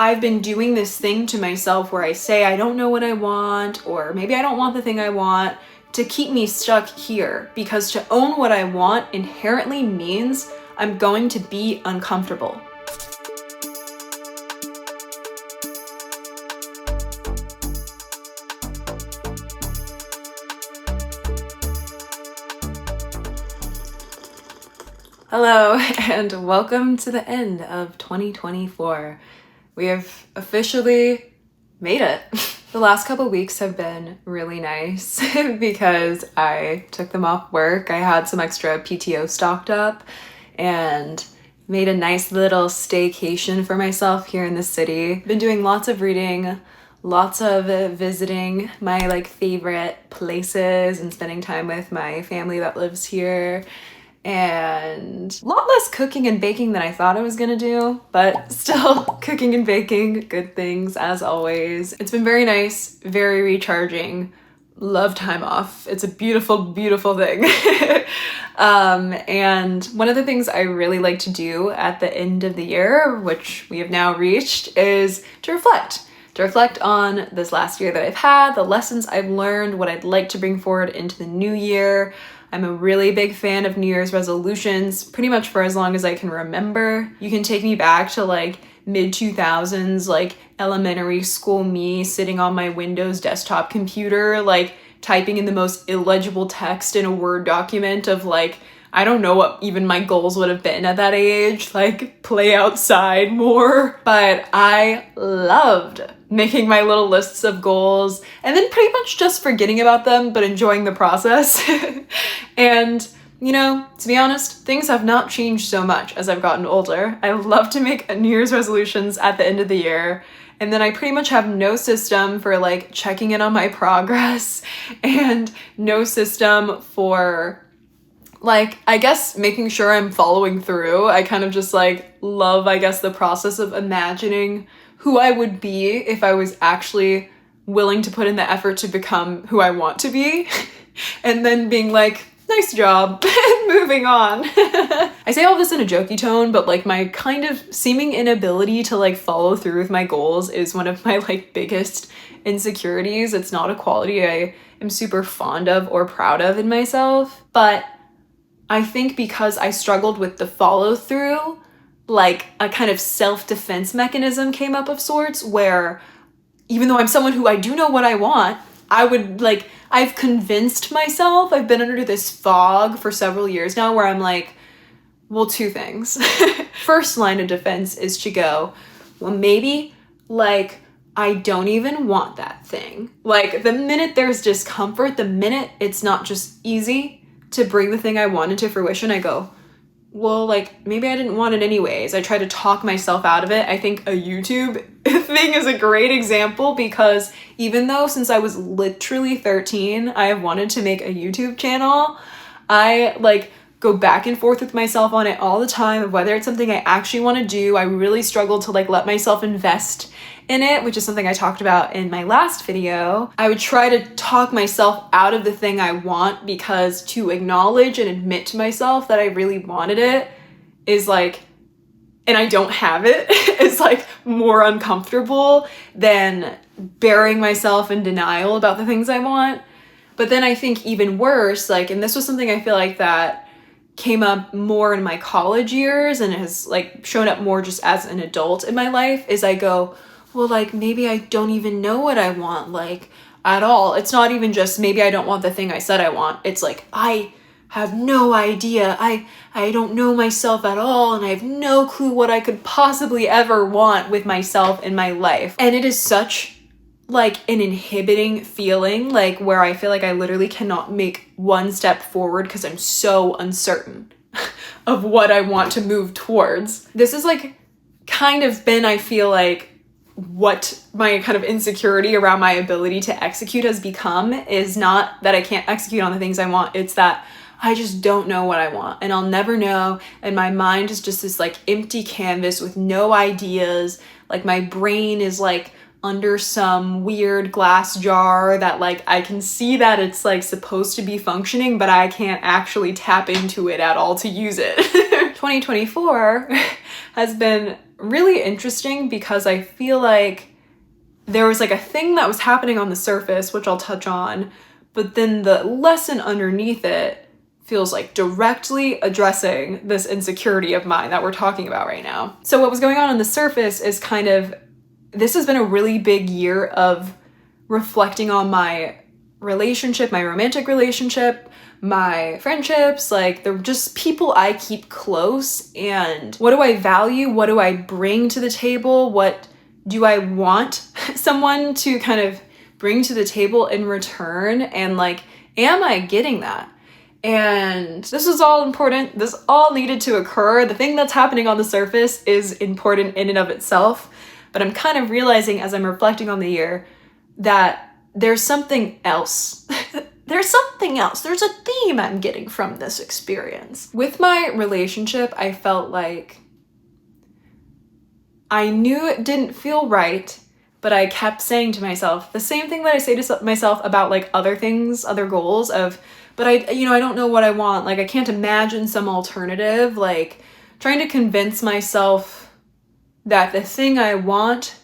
I've been doing this thing to myself where I say I don't know what I want, or maybe I don't want the thing I want, to keep me stuck here, because to own what I want inherently means I'm going to be uncomfortable. Hello, and welcome to the end of 2024. We have officially made it. The last couple weeks have been really nice because I took them off work. I had some extra PTO stocked up and made a nice little staycation for myself here in the city. Been doing lots of reading, lots of visiting my favorite places and spending time with my family that lives here. And a lot less cooking and baking than I thought I was gonna do, but still cooking and baking, good things as always. It's been very nice, very recharging. Love time off. It's a beautiful, beautiful thing. And one of the things I really like to do at the end of the year, which we have now reached, is to reflect on this last year that I've had, the lessons I've learned, what I'd like to bring forward into the new year. I'm a really big fan of New Year's resolutions, pretty much for as long as I can remember. You can take me back to mid-2000s, elementary school me sitting on my Windows desktop computer, typing in the most illegible text in a Word document of I don't know what even my goals would have been at that age, play outside more. But I loved making my little lists of goals and then pretty much just forgetting about them, but enjoying the process. And, to be honest, things have not changed so much as I've gotten older. I love to make New Year's resolutions at the end of the year. And then I pretty much have no system for checking in on my progress and no system for I guess making sure I'm following through. I kind of just love, the process of imagining who I would be if I was actually willing to put in the effort to become who I want to be. And then being nice job, and moving on. I say all this in a jokey tone, but my kind of seeming inability to follow through with my goals is one of my biggest insecurities. It's not a quality I am super fond of or proud of in myself, but I think because I struggled with the follow through, a kind of self-defense mechanism came up of sorts where even though I'm someone who I do know what I want, I would I've convinced myself, I've been under this fog for several years now where I'm well, two things. First line of defense is to go, well, maybe I don't even want that thing. The minute there's discomfort, the minute it's not just easy to bring the thing I wanted to fruition, I go, well, maybe I didn't want it anyways. I try to talk myself out of it. I think a YouTube thing is a great example because even though since I was literally 13, I have wanted to make a YouTube channel, I go back and forth with myself on it all the time of whether it's something I actually want to do. I really struggle to let myself invest in it, which is something I talked about in my last video. I would try to talk myself out of the thing I want because to acknowledge and admit to myself that I really wanted it is and I don't have it, is more uncomfortable than burying myself in denial about the things I want. But then I think even worse, and this was something I feel that came up more in my college years and has shown up more just as an adult in my life, is I go, well, maybe I don't even know what I want, at all. It's not even just maybe I don't want the thing I said I want. It's I have no idea. I don't know myself at all, and I have no clue what I could possibly ever want with myself in my life. And it is such an inhibiting feeling, where I feel I literally cannot make one step forward because I'm so uncertain of what I want to move towards. This is kind of been, I feel what my kind of insecurity around my ability to execute has become is not that I can't execute on the things I want. It's that I just don't know what I want and I'll never know. And my mind is just this empty canvas with no ideas. My brain is under some weird glass jar that I can see that it's supposed to be functioning, but I can't actually tap into it at all to use it. 2024 has been really interesting because I feel like there was like a thing that was happening on the surface, which I'll touch on, but then the lesson underneath it feels like directly addressing this insecurity of mine that we're talking about right now. So what was going on the surface is kind of, this has been a really big year of reflecting on my relationship, my romantic relationship, my friendships, like they're just people I keep close, and what do I value? What do I bring to the table? What do I want someone to kind of bring to the table in return? And like, am I getting that? And this is all important. This all needed to occur. The thing that's happening on the surface is important in and of itself. But I'm kind of realizing as I'm reflecting on the year that there's something else. There's something else. There's a theme I'm getting from this experience. With my relationship, I felt like I knew it didn't feel right, but I kept saying to myself the same thing that I say to myself about like other things, other goals of, but I don't know what I want. Like I can't imagine some alternative, like trying to convince myself that the thing I want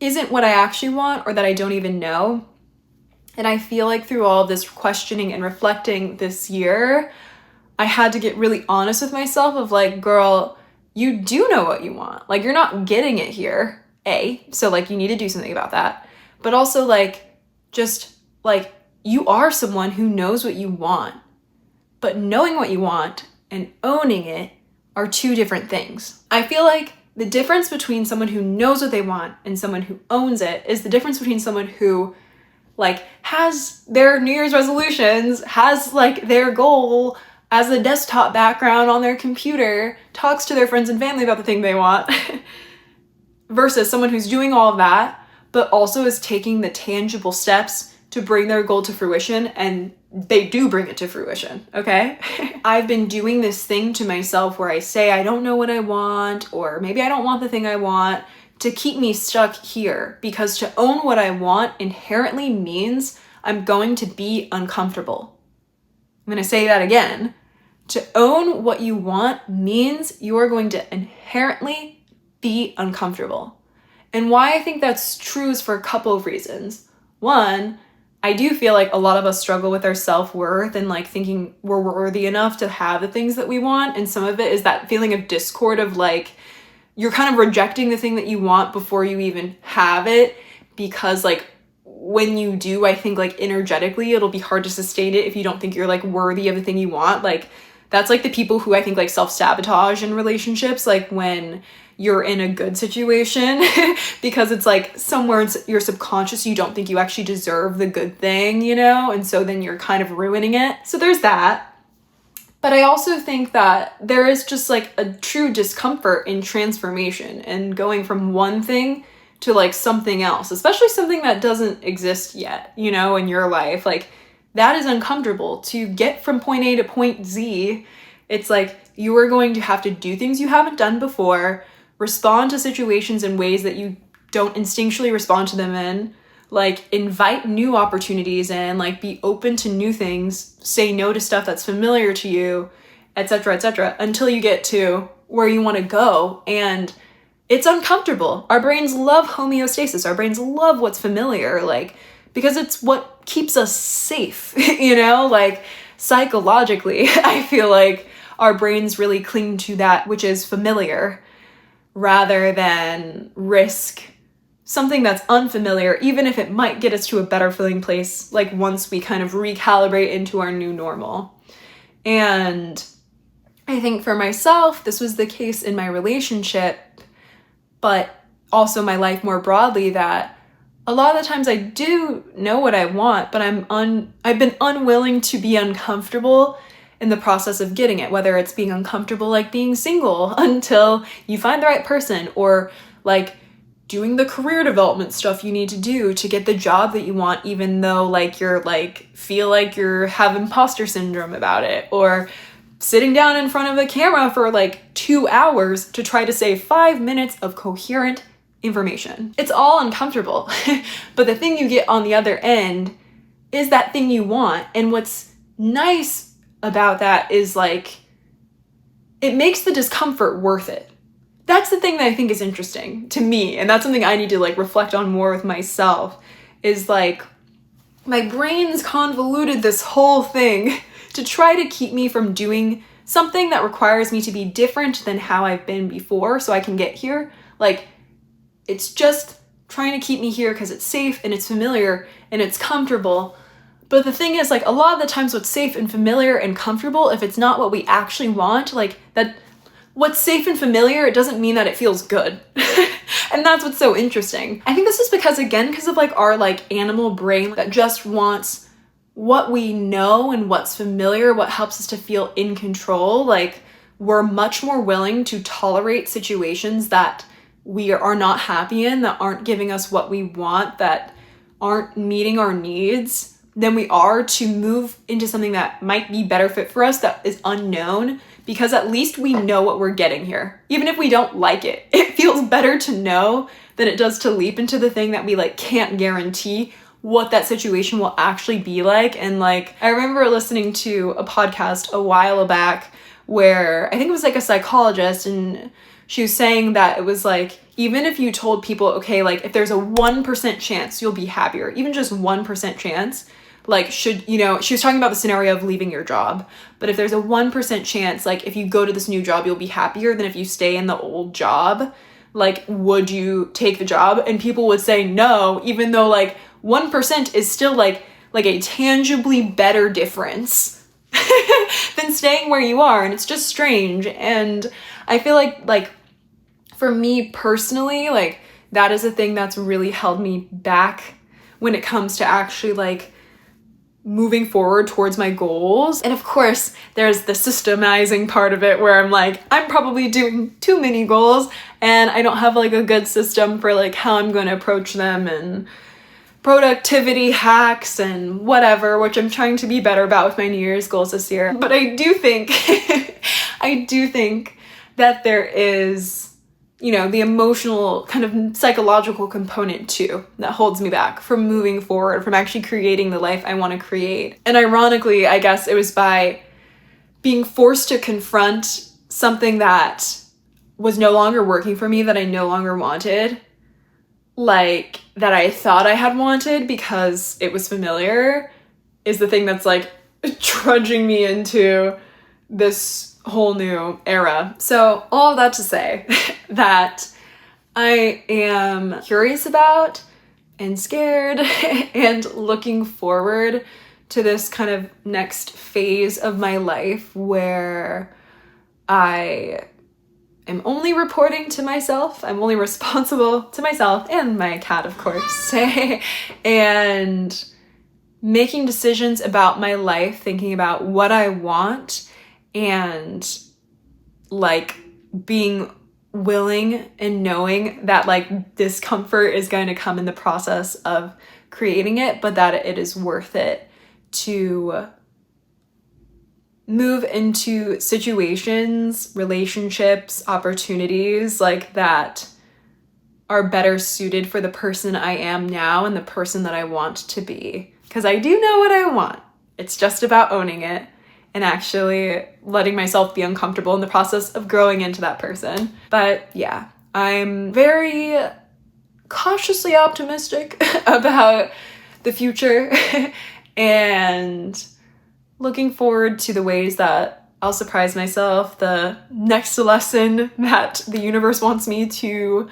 isn't what I actually want, or that I don't even know. And I feel like through all of this questioning and reflecting this year, I had to get really honest with myself of like, girl, you do know what you want. Like you're not getting it here, A. So like you need to do something about that. But also like, just like you are someone who knows what you want. But knowing what you want and owning it are two different things. I feel like the difference between someone who knows what they want and someone who owns it is the difference between someone who like has their New Year's resolutions, has like their goal as a desktop background on their computer, talks to their friends and family about the thing they want, versus someone who's doing all of that, but also is taking the tangible steps to bring their goal to fruition, and they do bring it to fruition, okay? I've been doing this thing to myself where I say I don't know what I want, or maybe I don't want the thing I want, to keep me stuck here, because to own what I want inherently means I'm going to be uncomfortable. I'm going to say that again. To own what you want means you are going to inherently be uncomfortable. And why I think that's true is for a couple of reasons. One, I do feel like a lot of us struggle with our self-worth and like thinking we're worthy enough to have the things that we want. And some of it is that feeling of discord of like, you're kind of rejecting the thing that you want before you even have it, because like when you do, I think like energetically it'll be hard to sustain it if you don't think you're like worthy of the thing you want. Like that's like the people who I think like self-sabotage in relationships, like when you're in a good situation because it's like somewhere in your subconscious you don't think you actually deserve the good thing, you know? And so then you're kind of ruining it. So there's that. But I also think that there is just like a true discomfort in transformation and going from one thing to like something else, especially something that doesn't exist yet, you know, in your life. Like that is uncomfortable. To get from point A to point Z, it's like you are going to have to do things you haven't done before, respond to situations in ways that you don't instinctually respond to them in, like invite new opportunities in, like be open to new things, say no to stuff that's familiar to you, etc., until you get to where you want to go. And it's uncomfortable. Our brains love homeostasis. Our brains love what's familiar, like, because it's what keeps us safe, you know, like psychologically, I feel like our brains really cling to that which is familiar rather than risk something that's unfamiliar, even if it might get us to a better feeling place, like once we kind of recalibrate into our new normal. And I think for myself, this was the case in my relationship, but also my life more broadly, that a lot of the times I do know what I want, but I've been unwilling to be uncomfortable in the process of getting it, whether it's being uncomfortable like being single until you find the right person, or like doing the career development stuff you need to do to get the job that you want, even though like you're like feel like you're have imposter syndrome about it, or sitting down in front of a camera for like 2 hours to try to say 5 minutes of coherent information. It's all uncomfortable. But the thing you get on the other end is that thing you want. And what's nice about that is like, it makes the discomfort worth it. that's the thing that I think is interesting to me, and that's something I need to like reflect on more with myself, is like my brain's convoluted this whole thing to try to keep me from doing something that requires me to be different than how I've been before so I can get here. Like, it's just trying to keep me here because it's safe and it's familiar and it's comfortable. But the thing is, like, a lot of the times what's safe and familiar and comfortable, if it's not what we actually want, like, that what's safe and familiar, it doesn't mean that it feels good. And that's what's so interesting. I think this is because of like our like animal brain that just wants what we know and what's familiar, what helps us to feel in control. Like, we're much more willing to tolerate situations that we are not happy in, that aren't giving us what we want, that aren't meeting our needs, than we are to move into something that might be better fit for us, that is unknown, because at least we know what we're getting here. Even if we don't like it, it feels better to know than it does to leap into the thing that we like can't guarantee what that situation will actually be like. And like, I remember listening to a podcast a while back where I think it was like a psychologist, and she was saying that it was like, even if you told people, okay, like if there's a 1% chance you'll be happier, even just 1% chance, like, should, you know, she was talking about the scenario of leaving your job, but if there's a 1% chance, like if you go to this new job, you'll be happier than if you stay in the old job, like, would you take the job? And people would say no, even though like 1% is still like a tangibly better difference than staying where you are. And it's just strange. And I feel like for me personally, like that is a thing that's really held me back when it comes to actually like moving forward towards my goals. And of course, there's the systemizing part of it where I'm like, I'm probably doing too many goals and I don't have like a good system for like how I'm going to approach them, and productivity hacks and whatever, which I'm trying to be better about with my New Year's goals this year. But I do think, that there is, you know, the emotional kind of psychological component too that holds me back from moving forward, from actually creating the life I want to create. And ironically, I guess it was by being forced to confront something that was no longer working for me, that I no longer wanted, like that I thought I had wanted because it was familiar, is the thing that's like trudging me into this whole new era. So all of that to say that I am curious about and scared and looking forward to this kind of next phase of my life where I am only reporting to myself. I'm only responsible to myself and my cat, of course, and making decisions about my life, thinking about what I want, and like being willing and knowing that like discomfort is going to come in the process of creating it, but that it is worth it to move into situations, relationships, opportunities like that are better suited for the person I am now and the person that I want to be. Because I do know what I want. It's just about owning it and actually letting myself be uncomfortable in the process of growing into that person. But yeah, I'm very cautiously optimistic about the future and looking forward to the ways that I'll surprise myself, the next lesson that the universe wants me to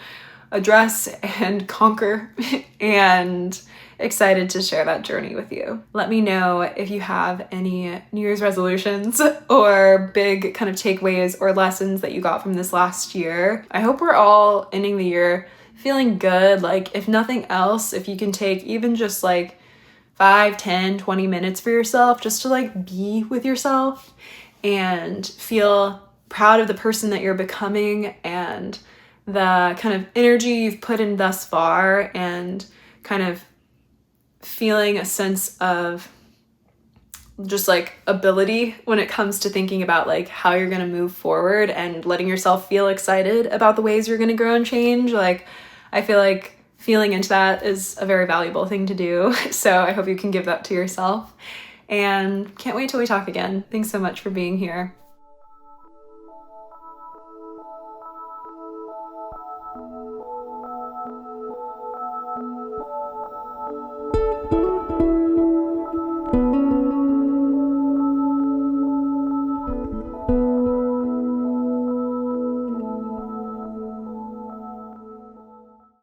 address and conquer, and excited to share that journey with you. Let me know if you have any New Year's resolutions or big kind of takeaways or lessons that you got from this last year. I hope we're all ending the year feeling good. Like, if nothing else, if you can take even just like 5, 10, 20 minutes for yourself just to like be with yourself and feel proud of the person that you're becoming and the kind of energy you've put in thus far, and kind of feeling a sense of just like ability when it comes to thinking about like how you're going to move forward and letting yourself feel excited about the ways you're going to grow and change. Like, I feel like feeling into that is a very valuable thing to do. So I hope you can give that to yourself, and can't wait till we talk again. Thanks so much for being here.